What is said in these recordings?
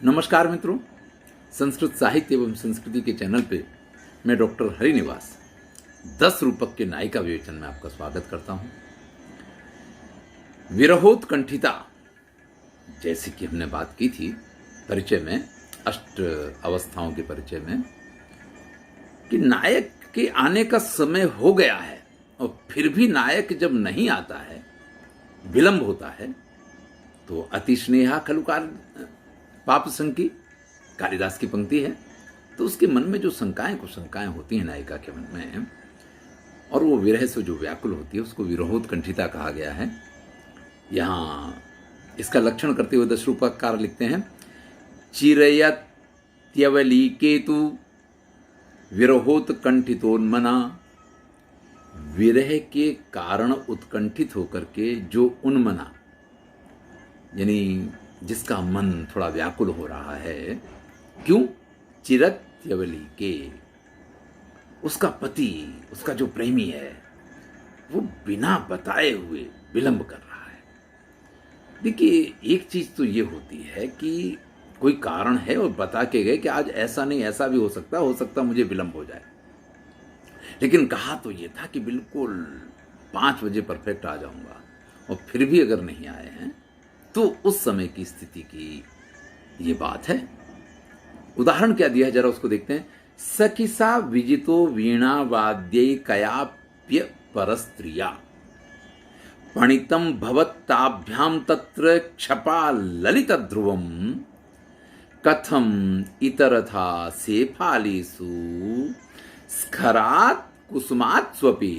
नमस्कार मित्रों, संस्कृत साहित्य एवं संस्कृति के चैनल पे मैं डॉक्टर हरिनिवास 10 रूपक के नायिका विवेचन में आपका स्वागत करता हूं। विरहोत्कंठिता, जैसे कि हमने बात की थी परिचय में, अष्ट अवस्थाओं के परिचय में, कि नायक के आने का समय हो गया है और फिर भी नायक जब नहीं आता है, विलंब होता है, तो अति स्नेहा खलुकार पाप संकी, कालिदास की पंक्ति है। तो उसके मन में जो कुशंकाएं होती हैं नायिका के मन में, और वो विरह से जो व्याकुल होती है, उसको विरहोत्कंठिता कहा गया है। यहाँ इसका लक्षण करते हुए 10 रूपकार लिखते हैं, चिरयत्यवली केतु विरहोत्कंठितोन्मना। विरह के कारण उत्कंठित होकर के जो उन्मना, यानी जिसका मन थोड़ा व्याकुल हो रहा है, क्यों? चिरत्यवली के, उसका पति, उसका जो प्रेमी है, वो बिना बताए हुए विलंब कर रहा है। देखिए, एक चीज तो ये होती है कि कोई कारण है और बता के गए कि आज ऐसा नहीं, ऐसा भी हो सकता मुझे विलंब हो जाए। लेकिन कहा तो ये था कि बिल्कुल 5 बजे परफेक्ट आ जाऊंगा, और फिर भी अगर नहीं आए हैं तो उस समय की स्थिति की ये बात है। उदाहरण क्या दिया है जरा उसको देखते हैं। सखिसा विजितो वीणा वाद्यै कयाप्य परस्त्रिया पणितम भवत्ताभ्याम तत्र क्षपा ललित ध्रुवम कथम इतरथा सेफालीसु स्खरात् कुसुमात् स्वपि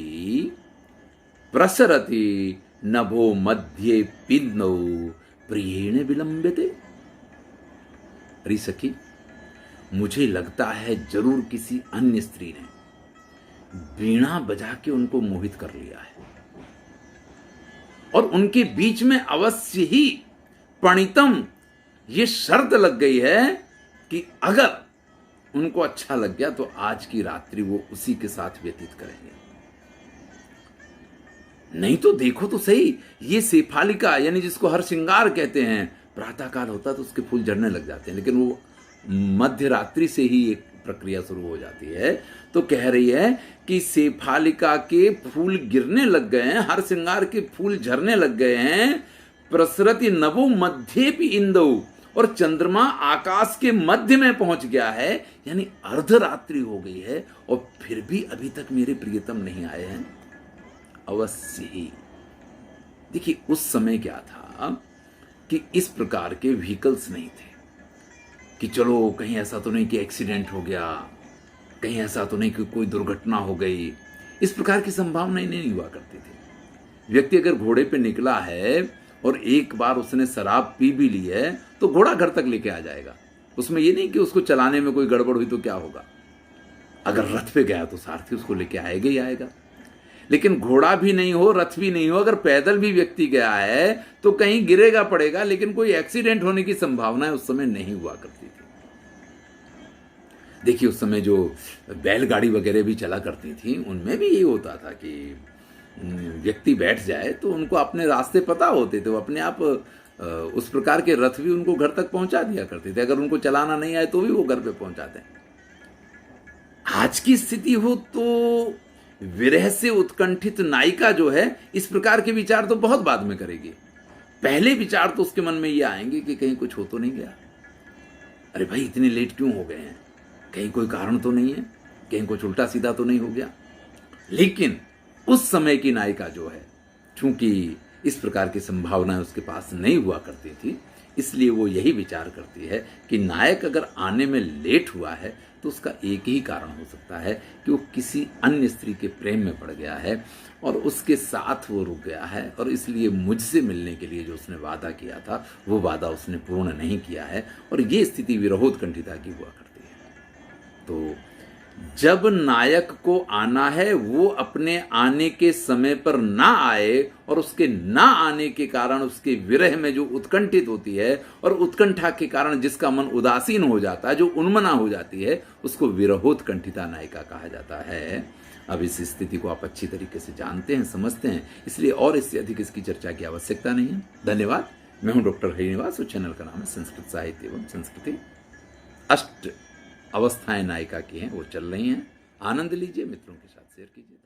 प्रसरति नभो मध्ये पिन्नौ प्रियेण विलंब्यते। अरे सखी, मुझे लगता है जरूर किसी अन्य स्त्री ने वीणा बजा के उनको मोहित कर लिया है, और उनके बीच में अवश्य ही पणितम ये शर्त लग गई है कि अगर उनको अच्छा लग गया तो आज की रात्रि वो उसी के साथ व्यतीत करेंगे। नहीं तो देखो तो सही, ये शेफालिका, यानी जिसको हर श्रृंगार कहते हैं, प्रातः काल होता तो उसके फूल झड़ने लग जाते हैं, लेकिन वो मध्य रात्रि से ही एक प्रक्रिया शुरू हो जाती है। तो कह रही है कि शेफालिका के फूल गिरने लग गए हैं, हर श्रृंगार के फूल झरने लग गए हैं। प्रसरति नभो मध्येपि इंदौ, और चंद्रमा आकाश के मध्य में पहुंच गया है, यानी अर्धरात्रि हो गई है, और फिर भी अभी तक मेरे प्रियतम नहीं आए हैं। अवश्य ही देखिए, उस समय क्या था कि इस प्रकार के व्हीकल्स नहीं थे कि चलो कहीं ऐसा तो नहीं कि एक्सीडेंट हो गया, कहीं ऐसा तो नहीं कि कोई दुर्घटना हो गई। इस प्रकार की संभावनाएं नहीं हुआ करती थी। व्यक्ति अगर घोड़े पे निकला है और एक बार उसने शराब पी भी ली है तो घोड़ा घर तक लेके आ जाएगा। उसमें ये नहीं कि उसको चलाने में कोई गड़बड़ हुई तो क्या होगा। अगर रथ पे गया तो सारथी उसको लेके आएगा ही आएगा। लेकिन घोड़ा भी नहीं हो, रथ भी नहीं हो, अगर पैदल भी व्यक्ति गया है तो कहीं गिरेगा पड़ेगा, लेकिन कोई एक्सीडेंट होने की संभावना उस समय नहीं हुआ करती थी। देखिए, उस समय जो बैलगाड़ी वगैरह भी चला करती थी, उनमें भी यही होता था कि व्यक्ति बैठ जाए तो उनको अपने रास्ते पता होते थे, वो अपने आप उस प्रकार के रथ भी उनको घर तक पहुंचा दिया करते थे। अगर उनको चलाना नहीं आए तो भी वो घर पे पहुंचाते हैं। आज की स्थिति हो तो विरह से उत्कंठित नायिका जो है, इस प्रकार के विचार तो बहुत बाद में करेगी। पहले विचार तो उसके मन में ये आएंगे कि कहीं कुछ हो तो नहीं गया, अरे भाई इतने लेट क्यों हो गए हैं, कहीं कोई कारण तो नहीं है, कहीं कुछ उल्टा सीधा तो नहीं हो गया। लेकिन उस समय की नायिका जो है, चूंकि इस प्रकार की संभावनाएं उसके पास नहीं हुआ करती थी, इसलिए वो यही विचार करती है कि नायक अगर आने में लेट हुआ है तो उसका एक ही कारण हो सकता है कि वो किसी अन्य स्त्री के प्रेम में पड़ गया है और उसके साथ वो रुक गया है, और इसलिए मुझसे मिलने के लिए जो उसने वादा किया था वो वादा उसने पूर्ण नहीं किया है, और ये स्थिति विरहोत्कंठिता की हुआ करती है। तो जब नायक को आना है वो अपने आने के समय पर ना आए, और उसके ना आने के कारण उसके विरह में जो उत्कंठित होती है, और उत्कंठा के कारण जिसका मन उदासीन हो जाता है, जो उन्मना हो जाती है, उसको विरहोत्कंठिता नायिका कहा जाता है। अब इस स्थिति को आप अच्छी तरीके से जानते हैं, समझते हैं, इसलिए और इससे अधिक इसकी चर्चा की आवश्यकता नहीं है। धन्यवाद। मैं हूं डॉक्टर हरिनिवास और चैनल का नाम है संस्कृत साहित्य एवं संस्कृति। अष्ट अवस्थाएं नायिका की हैं, वो चल रही हैं। आनंद लीजिए, मित्रों के साथ शेयर कीजिए।